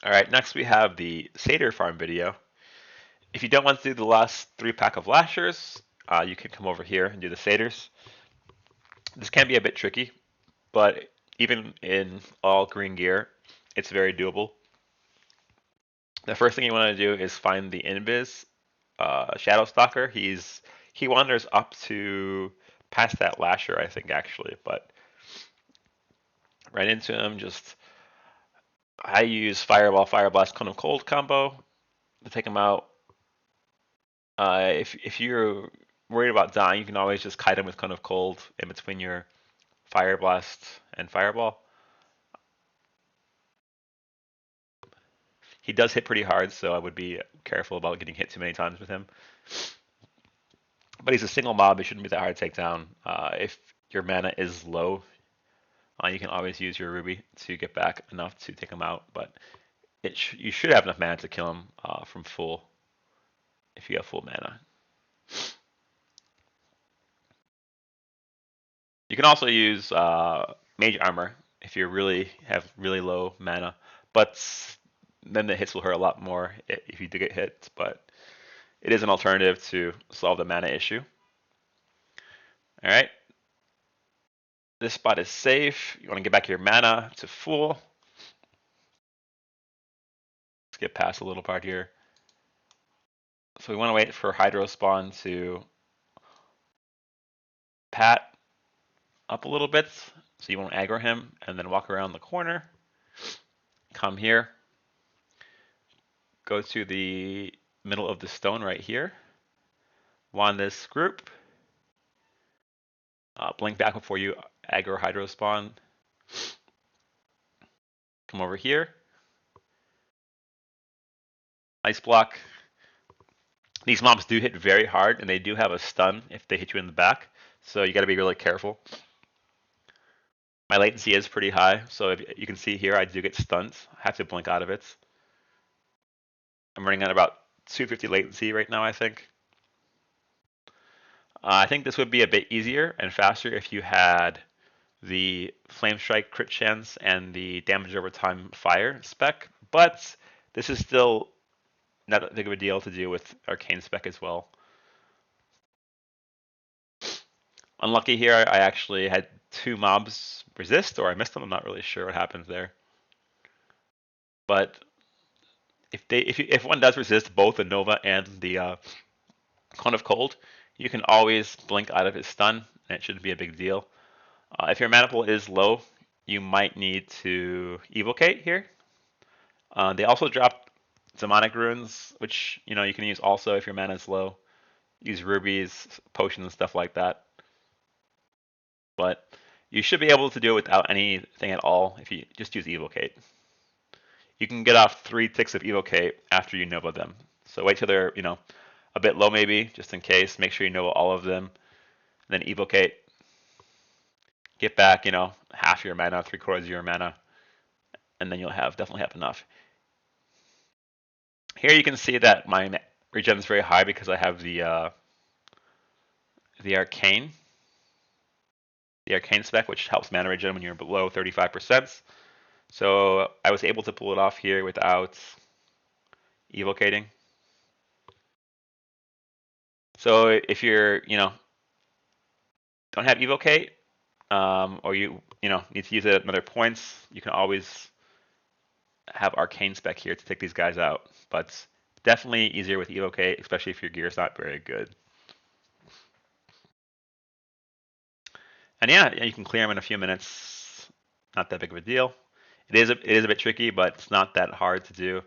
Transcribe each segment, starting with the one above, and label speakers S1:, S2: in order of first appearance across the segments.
S1: All right, next we have the Satyr farm video. If you don't want to do the last 3 pack of lashers, you can come over here and do the Satyrs. This can be a bit tricky, but even in all green gear, it's very doable. The first thing you want to do is find the Invis Shadow Stalker. He wanders up to past that lasher, I think actually, but right into him. Just I use Fireball, Fire Blast, Cone of Cold combo to take him out. If you're worried about dying, you can always just kite him with Cone of Cold in between your Fire Blast and Fireball. He does hit pretty hard, so I would be careful about getting hit too many times with him. But he's a single mob; it shouldn't be that hard to take down. If your mana is low, you can always use your Ruby to get back enough to take him out. But you should have enough mana to kill him from full if you have full mana. You can also use Mage Armor if you really have really low mana, but then the hits will hurt a lot more if you do get hit. But it is an alternative to solve the mana issue. All right. This spot is safe. You want to get back your mana to full. Let's get past a little part here. So we want to wait for Hydro Spawn to pat up a little bit, so you won't aggro him, and then walk around the corner. Come here. Go to the middle of the stone right here. Wand this group. Blink back before you aggro Hydro Spawn. Come over here. Ice block. These mobs do hit very hard, and they do have a stun if they hit you in the back, so you got to be really careful. My latency is pretty high, so if you can see here, I do get stunned. I have to blink out of it. I'm running at about 250 latency right now, I think. I think this would be a bit easier and faster if you had the Flame Strike crit chance and the damage over time fire spec, but this is still not that big of a deal to do with Arcane spec as well. Unlucky here, I actually had 2 mobs resist, or I missed them. I'm not really sure what happens there. But if one does resist both the Nova and the Cone of Cold, you can always blink out of his stun, and it shouldn't be a big deal. If your mana pool is low, you might need to evocate here. They also drop demonic runes, which you can use also if your mana is low. Use rubies, potions, and stuff like that. But you should be able to do it without anything at all if you just use evocate. You can get off 3 ticks of evocate after you Nova them. So wait till they're a bit low maybe, just in case. Make sure you Nova all of them, and then evocate. Get back half your mana, 3/4 of your mana, and then you'll definitely have enough. Here you can see that my regen is very high because I have the arcane spec, which helps mana regen when you're below 35%. So I was able to pull it off here without evocating. So if you're don't have evocate, or you need to use it at another points, you can always have arcane spec here to take these guys out. But definitely easier with evocate, especially if your gear is not very good. And yeah, you can clear them in a few minutes. Not that big of a deal. It is a bit tricky, but it's not that hard to do.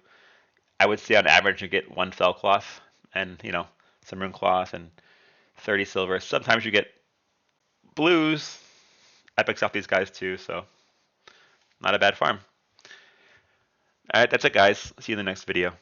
S1: I would say on average you get 1 fell cloth and some rune cloth and 30 silver. Sometimes you get blues. I picked off these guys too, so not a bad farm. All right, that's it, guys. See you in the next video.